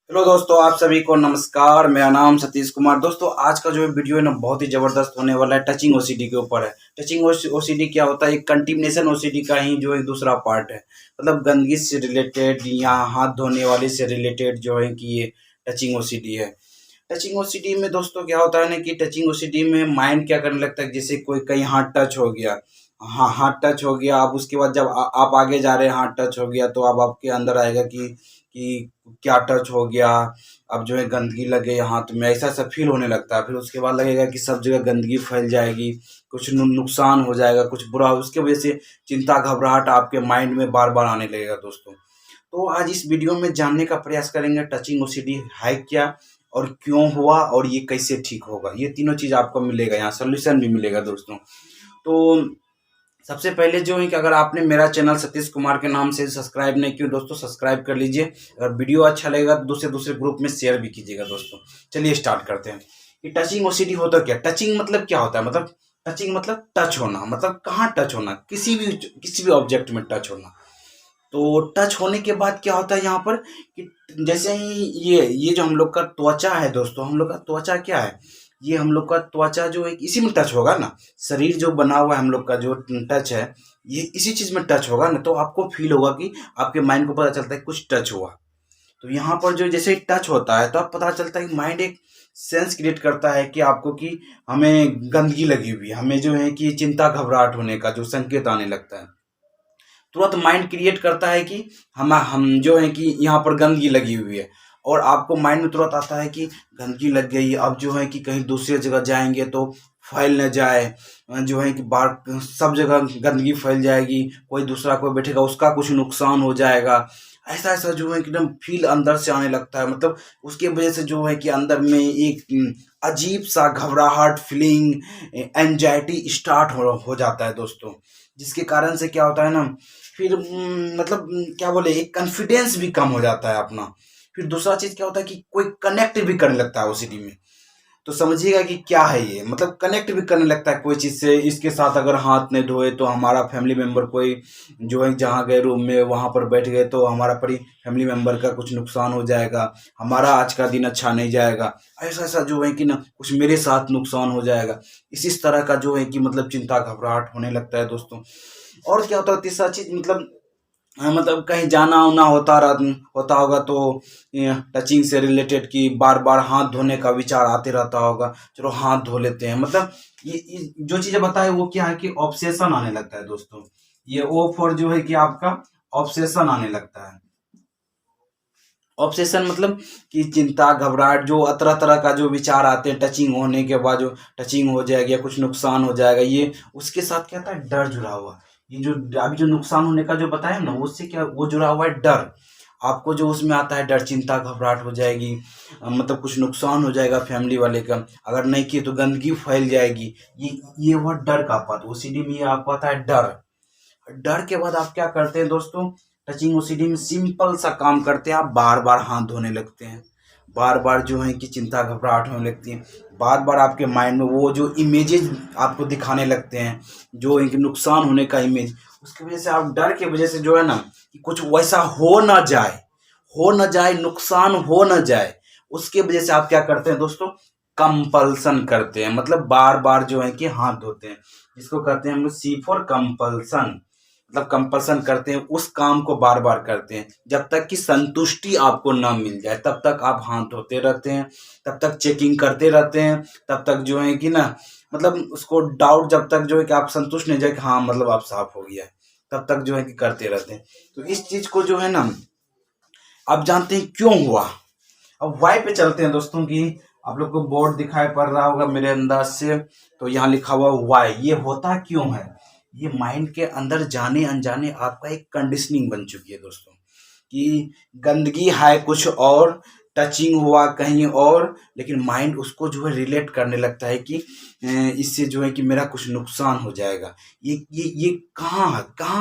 Hello दोस्तों, आप सभी को नमस्कार। मेरा नाम सतीश कुमार। दोस्तों, आज का जो वीडियो है ना बहुत ही ज़बरदस्त होने वाला है। टचिंग ओसीडी के ऊपर है। टचिंग ओसीडी क्या होता है? एक कंटिन्यूएशन ओसीडी का ही जो एक दूसरा पार्ट है। मतलब गंदगी से रिलेटेड या हाथ धोने वाले से रिलेटेड जो है कि ये टचिंग ओसीडी है। टचिंग ओसीडी में दोस्तों क्या होता है ना कि टचिंग ओसीडी में माइंड क्या करने लगता है, जैसे कोई कहीं हाथ टच हो गया। हाँ, हाथ टच हो गया। अब उसके बाद जब आप आगे जा रहे हैं, हाथ टच हो गया तो अब आपके अंदर आएगा कि क्या टच हो गया। अब जो है गंदगी लगे हाथ में, ऐसा ऐसा फील होने लगता है। फिर उसके बाद लगेगा कि सब जगह गंदगी फैल जाएगी, कुछ नुकसान हो जाएगा, कुछ बुरा। उसके वजह से चिंता घबराहट आपके माइंड में बार बार आने लगेगा दोस्तों। तो आज इस वीडियो में जानने का प्रयास करेंगे टचिंग ओसीडी है क्या, और क्यों हुआ, और ये कैसे ठीक होगा। ये तीनों चीज़ आपको मिलेगा, यहाँ सोल्यूशन भी मिलेगा दोस्तों। तो सबसे पहले जो है कि अगर आपने मेरा चैनल सतीश कुमार के नाम से सब्सक्राइब नहीं किया दोस्तों, सब्सक्राइब कर लीजिए। अगर वीडियो अच्छा लगेगा तो दूसरे दूसरे ग्रुप में शेयर भी कीजिएगा दोस्तों। चलिए स्टार्ट करते हैं कि टचिंग ओसीडी होता क्या। टचिंग मतलब क्या होता है? मतलब टचिंग मतलब टच होना। मतलब कहाँ टच होना? किसी भी ऑब्जेक्ट में टच होना। तो टच होने के बाद क्या होता है यहाँ पर कि जैसे ही ये जो हम लोग का त्वचा है दोस्तों, हम लोग का त्वचा क्या है? ये हम लोग का त्वचा जो है इसी में टच होगा ना। शरीर जो बना हुआ है हम लोग का जो टच है, ये इसी चीज में टच होगा ना। तो आपको फील होगा कि आपके माइंड को पता चलता है कुछ टच हुआ। तो यहाँ पर जो जैसे ही टच होता है तो आप पता चलता है कि माइंड एक सेंस क्रिएट करता है कि आपको कि हमें गंदगी लगी हुई है, हमें जो है कि चिंता घबराहट होने का जो संकेत आने लगता है। तुरंत माइंड क्रिएट करता है कि हम जो है कि यहाँ पर गंदगी लगी हुई है। और आपको माइंड में तुरंत आता है कि गंदगी लग गई, अब जो है कि कहीं दूसरी जगह जाएंगे तो फैल न जाए। जो है कि बार सब जगह गंदगी फैल जाएगी, कोई दूसरा कोई बैठेगा उसका कुछ नुकसान हो जाएगा। ऐसा ऐसा जो है कि एकदम फील अंदर से आने लगता है। मतलब उसके वजह से जो है कि अंदर में एक अजीब सा घबराहट फीलिंग एंजाइटी स्टार्ट हो जाता है दोस्तों। जिसके कारण से क्या होता है ना, फिर मतलब क्या बोले, एक कॉन्फिडेंस भी कम हो जाता है अपना। फिर दूसरा चीज क्या होता है कि कोई कनेक्ट भी करने लगता है ओसीडी में। तो समझिएगा कि क्या है ये। मतलब कनेक्ट भी करने लगता है कोई चीज से। इसके साथ अगर हाथ नहीं धोए तो हमारा फैमिली मेंबर कोई जो है जहाँ गए रूम में वहां पर बैठ गए तो हमारा फैमिली मेंबर का कुछ नुकसान हो जाएगा, हमारा आज का दिन अच्छा नहीं जाएगा। ऐसा ऐसा जो है कि ना कुछ मेरे साथ नुकसान हो जाएगा। इसी तरह का जो है कि मतलब चिंता घबराहट होने लगता है दोस्तों। और क्या होता है तीसरा चीज, मतलब मतलब कहीं जाना उना होता होगा तो टचिंग से रिलेटेड कि बार बार हाथ धोने का विचार आते रहता होगा, चलो हाथ धो लेते हैं। मतलब ये जो चीजें बताए वो क्या है कि ऑब्सेशन आने लगता है दोस्तों। ये ओ फॉर जो है कि आपका ऑब्सेशन आने लगता है। ऑब्सेशन मतलब कि चिंता घबराहट, जो तरह तरह का जो विचार आते हैं टचिंग होने के बाद, जो टचिंग हो जाएगी या कुछ नुकसान हो जाएगा, ये उसके साथ क्या था, डर जुड़ा हुआ। ये जो अभी जो नुकसान होने का जो बताया ना, उससे क्या वो जुड़ा हुआ है डर। आपको जो उसमें आता है डर, चिंता घबराहट हो जाएगी। मतलब कुछ नुकसान हो जाएगा फैमिली वाले का, अगर नहीं किए तो गंदगी फैल जाएगी। ये हुआ डर का पार्ट। ओसीडी में ये आपको आता है डर। डर के बाद आप क्या करते हैं दोस्तों, टचिंग ओसीडी में सिंपल सा काम करते हैं, आप बार बार हाथ धोने लगते हैं। बार बार जो है कि चिंता घबराहट होने लगती है। बार बार आपके माइंड में वो जो इमेजेस आपको दिखाने लगते हैं, जो एक नुकसान होने का इमेज, उसकी वजह से आप डर के वजह से जो है ना कि कुछ वैसा हो न जाए, नुकसान हो न जाए, उसके वजह से आप क्या करते हैं दोस्तों, कंपल्सन करते हैं। मतलब बार बार जो है कि हाथ धोते हैं, जिसको कहते हैं हम लोग सी फॉर कंपल्सन। मतलब कंपल्सन करते हैं, उस काम को बार बार करते हैं जब तक कि संतुष्टि आपको ना मिल जाए, तब तक आप हाथ धोते रहते हैं, तब तक चेकिंग करते रहते हैं, तब तक जो है कि ना मतलब उसको डाउट, जब तक जो है कि आप संतुष्ट नहीं जाए कि हाँ मतलब आप साफ हो गया है, तब तक जो है कि करते रहते हैं। तो इस चीज को जो है ना, आप जानते हैं क्यों हुआ। अब वाई पे चलते हैं दोस्तों की। आप लोग को बोर्ड दिखाई पड़ रहा होगा मेरे अंदाज से, तो यहाँ लिखा हुआ वाई। ये होता क्यों है? ये माइंड के अंदर जाने अनजाने आपका एक कंडीशनिंग बन चुकी है दोस्तों, कि गंदगी है कुछ और, टचिंग हुआ कहीं और, लेकिन माइंड उसको जो है रिलेट करने लगता है कि इससे जो है कि मेरा कुछ नुकसान हो जाएगा। ये कहाँ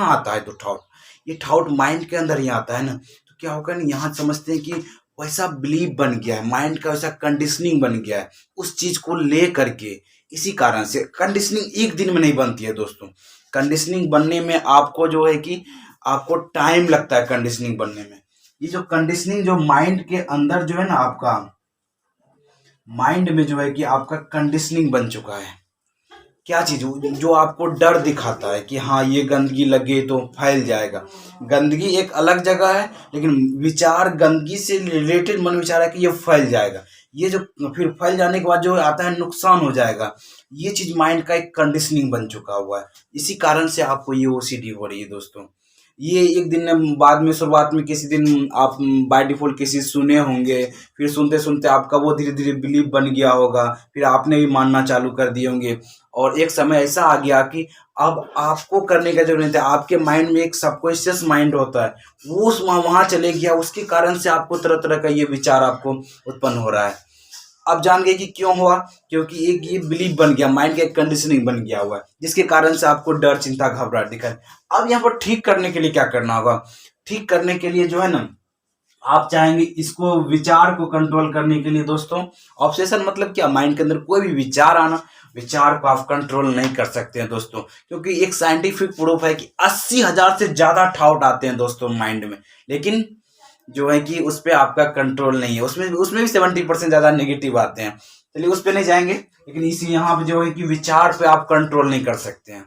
आता है? तो थॉट, ये थॉट माइंड के अंदर ही आता है ना। तो क्या होगा ना, यहाँ समझते हैं कि वैसा बिलीव बन गया है, माइंड का वैसा कंडीशनिंग बन गया है उस चीज को ले करके। इसी कारण से कंडीशनिंग एक दिन में नहीं बनती है दोस्तों। कंडीशनिंग बनने में आपको जो है कि आपको टाइम लगता है कंडीशनिंग बनने में। ये जो कंडीशनिंग जो माइंड के अंदर जो है ना, आपका माइंड में जो है कि आपका कंडीशनिंग बन चुका है। क्या चीज जो आपको डर दिखाता है कि हाँ ये गंदगी लगे तो फैल जाएगा। गंदगी एक अलग जगह है, लेकिन विचार गंदगी से रिलेटेड मन विचार है कि ये फैल जाएगा, ये जो फिर फैल जाने के बाद जो आता है नुकसान हो जाएगा। ये चीज माइंड का एक कंडीशनिंग बन चुका हुआ है। इसी कारण से आपको ये ओसीडी हो रही है दोस्तों। ये एक दिन बाद में, शुरुआत में किसी दिन आप बाय डिफॉल्ट किसी सुने होंगे, फिर सुनते सुनते आपका वो धीरे धीरे बिलीव बन गया होगा, फिर आपने भी मानना चालू कर दिए होंगे, और एक समय ऐसा आ गया कि अब आपको करने का जरूरत नहीं था। आपके माइंड में एक सबकॉन्शियस माइंड होता है, वो उस वहां चले गया, उसके कारण से आपको तरह तरह का ये विचार आपको उत्पन्न हो रहा है। अब जान गए कि क्यों हुआ, क्योंकि एक ये बिलीव बन गया, माइंड का एक कंडीशनिंग बन गया हुआ है, जिसके कारण से आपको डर, चिंता, घबराहट दिखा है। अब यहाँ पर ठीक करने के लिए क्या करना होगा? ठीक करने के लिए जो है ना, आप चाहेंगे इसको विचार को कंट्रोल करने के लिए दोस्तों। ऑब्सेशन मतलब क्या? माइंड के अंदर कोई भी विचार आना, विचार को आप कंट्रोल नहीं कर सकते हैं दोस्तों, क्योंकि एक साइंटिफिक प्रूफ है कि 80,000 से ज्यादा थॉट आते हैं दोस्तों माइंड में, लेकिन जो है कि उस पर आपका कंट्रोल नहीं है। उसमें उसमें भी 70% ज्यादा नेगेटिव आते हैं। चलिए उस पर नहीं जाएंगे, लेकिन इसी यहाँ पे जो है कि विचार पे आप कंट्रोल नहीं कर सकते हैं।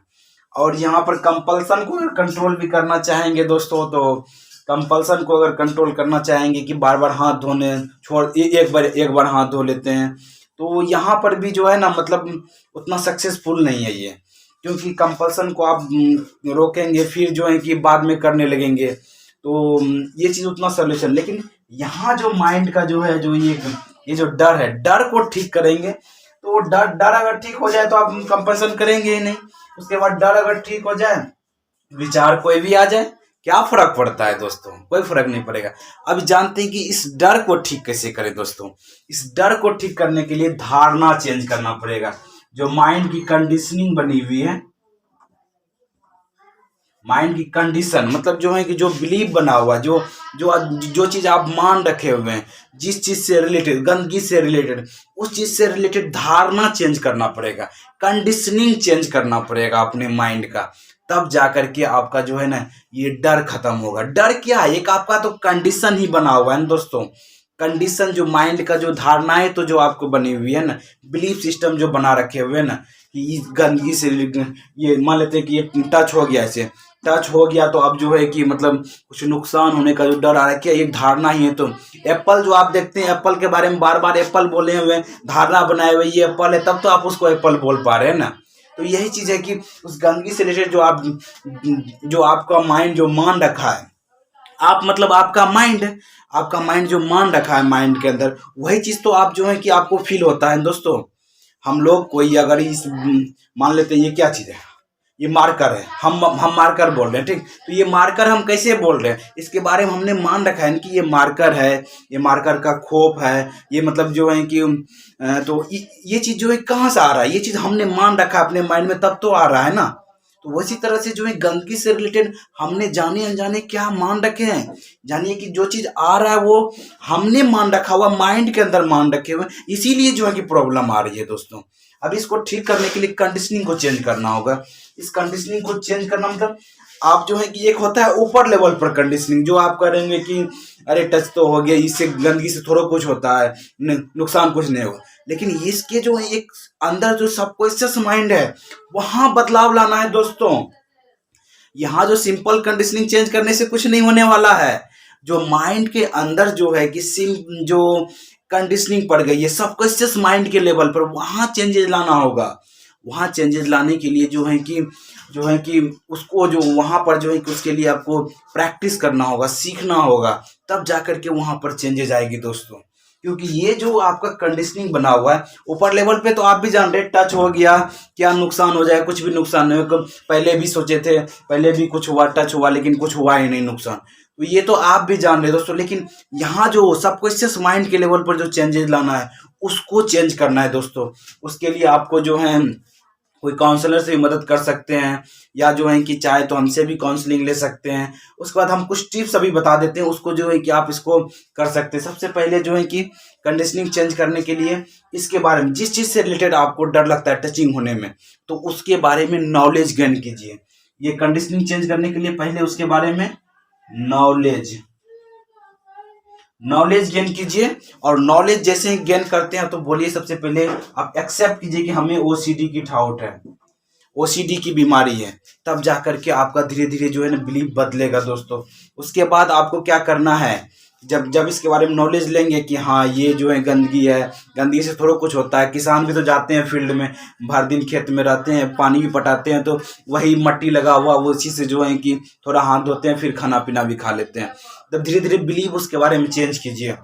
और यहाँ पर कंपल्सन को अगर कंट्रोल भी करना चाहेंगे दोस्तों, तो कंपल्सन को अगर कंट्रोल करना चाहेंगे कि बार बार हाथ धोने छोड़, एक बार हाथ धो लेते हैं, तो यहाँ पर भी जो है ना, मतलब उतना सक्सेसफुल नहीं है ये, क्योंकि कंपल्सन को आप रोकेंगे, फिर जो है कि बाद में करने लगेंगे, तो ये चीज उतना सोल्यूशन। लेकिन यहाँ जो माइंड का जो है, जो ये जो डर है, डर को ठीक करेंगे, तो डर डर अगर ठीक हो जाए तो आप कंपल्सन करेंगे ही नहीं। उसके बाद डर अगर ठीक हो जाए, विचार कोई भी आ जाए, क्या फर्क पड़ता है दोस्तों? कोई फर्क नहीं पड़ेगा। अब जानते हैं कि इस डर को ठीक कैसे करें दोस्तों। इस डर को ठीक करने के लिए धारणा चेंज करना पड़ेगा। जो माइंड की कंडीशनिंग बनी हुई है, माइंड की कंडीशन मतलब जो है कि जो बिलीव बना हुआ, जो जो जो चीज आप मान रखे हुए हैं, जिस चीज से रिलेटेड, गंदगी से रिलेटेड, उस चीज से रिलेटेड धारणा चेंज करना पड़ेगा, कंडीशनिंग चेंज करना पड़ेगा अपने माइंड का। तब जाकर के आपका जो है ना, ये डर खत्म होगा। डर क्या है? एक आपका तो कंडीशन ही बना हुआ है ना दोस्तों। कंडीशन जो माइंड का जो धारणाएं तो जो आपको बनी हुई है ना, बिलीफ सिस्टम जो बना रखे हुए हैं ना, कि इस गंदगी से ये मान लेते हैं कि ये टच हो गया, ऐसे टच हो गया तो अब जो है कि मतलब कुछ नुकसान होने का जो डर आ रहा है, क्या एक धारणा ही है। तो एप्पल जो आप देखते हैं, एप्पल के बारे में बार बार एप्पल बोले हुए, धारणा बनाए हुए ये एप्पल है, तब तो आप उसको एप्पल बोल पा रहे हैं ना। तो यही चीज है कि उस गंदगी से रिलेटेड जो आपका माइंड जो मान रखा है, आप मतलब आपका माइंड जो मान रखा है माइंड के अंदर, वही चीज तो आप जो है कि आपको फील होता है दोस्तों। हम लोग कोई अगर इस मान लेते हैं, ये क्या चीज है, ये मार्कर है, हम मार्कर बोल रहे हैं, ठीक। तो ये मार्कर हम कैसे बोल रहे हैं, इसके बारे में हमने मान रखा है कि ये मार्कर है, ये मार्कर का खोप है, ये मतलब जो है कि तो ये चीज जो है कहाँ से आ रहा है, ये चीज हमने मान रखा है अपने माइंड में, तब तो आ रहा है ना। तो वैसी तरह से जो है गंदगी से रिलेटेड हमने जाने अनजाने क्या मान रखे हैं। जानिए कि जो चीज आ रहा है वो हमने मान रखा हुआ, माइंड के अंदर मान रखे हुए, इसीलिए जो है कि प्रॉब्लम आ रही है दोस्तों। अब इसको ठीक करने के लिए कंडीशनिंग को चेंज करना होगा। इस कंडीशनिंग को चेंज करना मतलब आप जो है कि एक होता है ऊपर लेवल पर कंडीशनिंग, जो आप करेंगे कि अरे टच तो हो गया, इससे गंदगी से थोड़ा कुछ होता है, नुकसान कुछ नहीं होगा। लेकिन इसके जो है एक अंदर जो सबकॉन्शियस माइंड है, वहां बदलाव लाना है दोस्तों। यहाँ जो सिंपल कंडीशनिंग चेंज करने से कुछ नहीं होने वाला है। जो माइंड के अंदर जो है कि जो कंडीशनिंग पड़ गई है सबकॉन्शियस माइंड के लेवल पर, वहां चेंजेस लाना होगा। वहां चेंजेस लाने के लिए जो है कि उसको जो वहां पर जो है कि उसके लिए आपको प्रैक्टिस करना होगा, सीखना होगा, तब जाकर के वहां पर चेंजेस आएगी दोस्तों। क्योंकि ये जो आपका कंडीशनिंग बना हुआ है ऊपर लेवल पे, तो आप भी जान रहे, टच हो गया क्या नुकसान हो जाए, कुछ भी नुकसान नहीं होगा। पहले भी सोचे थे, पहले भी कुछ हुआ, टच हुआ, लेकिन कुछ हुआ ही नहीं नुकसान, तो ये तो आप भी जान रहे दोस्तों। लेकिन यहाँ जो सबकॉन्शियस माइंड के लेवल पर जो चेंजेस लाना है, उसको चेंज करना है दोस्तों। उसके लिए आपको जो है कोई काउंसलर से भी मदद कर सकते हैं, या जो है कि चाहे तो हमसे भी काउंसलिंग ले सकते हैं। उसके बाद हम कुछ टिप्स अभी बता देते हैं, उसको जो है कि आप इसको कर सकते हैं। सबसे पहले जो है कि कंडीशनिंग चेंज करने के लिए इसके बारे में, जिस चीज से रिलेटेड आपको डर लगता है टचिंग होने में, तो उसके बारे में नॉलेज गेन कीजिए। ये कंडीशनिंग चेंज करने के लिए पहले उसके बारे में नॉलेज नॉलेज गेन कीजिए, और नॉलेज जैसे ही गेन करते हैं तो बोलिए सबसे पहले आप एक्सेप्ट कीजिए कि हमें ओसीडी की ठाउट है, ओसीडी की बीमारी है, तब जा करके आपका धीरे धीरे जो है ना बिलीफ बदलेगा दोस्तों। उसके बाद आपको क्या करना है, जब जब इसके बारे में नॉलेज लेंगे कि हाँ ये जो है गंदगी है, गंदगी से थोड़ा कुछ होता है। किसान भी तो जाते हैं फील्ड में, भर दिन खेत में रहते हैं, पानी भी पटाते हैं, तो वही मट्टी लगा हुआ वो उसी से जो है कि थोड़ा हाथ धोते हैं, फिर खाना पीना भी खा लेते हैं। तब धीरे धीरे बिलीव उसके बारे में चेंज कीजिए।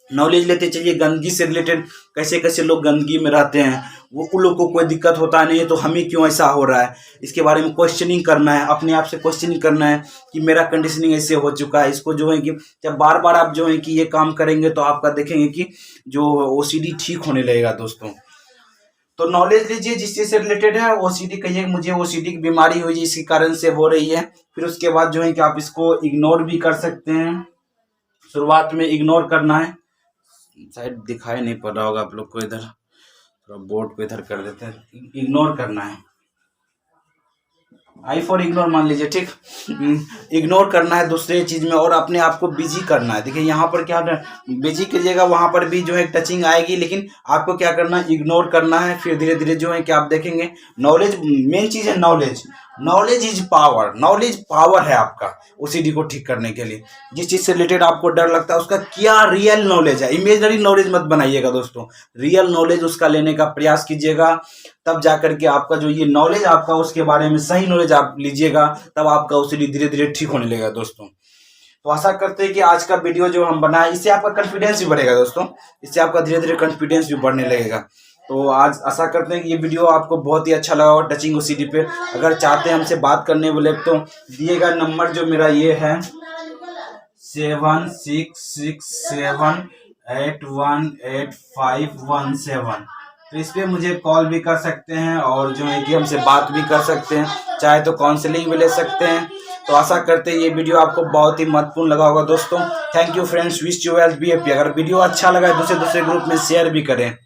नॉलेज लेते चलिए गंदगी से रिलेटेड, कैसे कैसे लोग गंदगी में रहते हैं, वो उन लोग को कोई दिक्कत होता नहीं है तो हमें क्यों ऐसा हो रहा है, इसके बारे में क्वेश्चनिंग करना है, अपने आप से क्वेश्चनिंग करना है कि मेरा कंडीशनिंग ऐसे हो चुका है। इसको जो है कि जब बार बार आप जो है कि ये काम करेंगे तो आपका देखेंगे कि जो ओसीडी ठीक होने लगेगा दोस्तों। तो नॉलेज लीजिए जिस चीज़ से रिलेटेड है। ओसीडी कहिए मुझे ओसीडी की बीमारी हुई इसी कारण से हो रही है, फिर उसके बाद जो है कि आप इसको इग्नोर भी कर सकते हैं। शुरुआत में इग्नोर करना है, शायद दिखाई नहीं पड़ रहा होगा आप लोग को, इधर थोड़ा बोर्ड को इधर कर देते हैं। इग्नोर करना है, आई फॉर इग्नोर मान लीजिए, ठीक। इग्नोर करना है दूसरे चीज में, और अपने आप को बिजी करना है। देखिए यहाँ पर क्या बिजी कीजिएगा, वहां पर भी जो है टचिंग आएगी, लेकिन आपको क्या करना है, इग्नोर करना है। फिर धीरे धीरे जो है कि आप देखेंगे नॉलेज मेन चीज है। Knowledge, knowledge is power, knowledge power है आपका ओसीडी को ठीक करने के लिए। जिस चीज से रिलेटेड आपको डर लगता है उसका क्या रियल नॉलेज है, इमेजिनरी नॉलेज मत बनाइएगा दोस्तों, रियल नॉलेज उसका लेने का प्रयास कीजिएगा। तब जाकर के आपका जो ये नॉलेज आपका उसके बारे में सही नॉलेज आप लीजिएगा, तब आपका ओसीडी धीरे धीरे ठीक होने लगेगा दोस्तों। तो आशा करते हैं कि आज का वीडियो जो हम बनाए इससे आपका कॉन्फिडेंस भी बढ़ेगा दोस्तों, इससे आपका धीरे धीरे कॉन्फिडेंस भी बढ़ने लगेगा। तो आज आशा करते हैं कि ये वीडियो आपको बहुत ही अच्छा लगा होगा टचिंग ओसीडी पे। अगर चाहते हैं हमसे बात करने बोले तो दिएगा नंबर जो मेरा ये है 7667818517। तो इस पर मुझे कॉल भी कर सकते हैं, और जो है कि हमसे बात भी कर सकते हैं, चाहे तो काउंसलिंग भी ले सकते हैं। तो आशा करते हैं ये वीडियो आपको बहुत ही महत्वपूर्ण लगा होगा दोस्तों। Thank you friends, wish you well, be happy. अगर वीडियो अच्छा लगा है दूसरे ग्रुप में शेयर भी करें।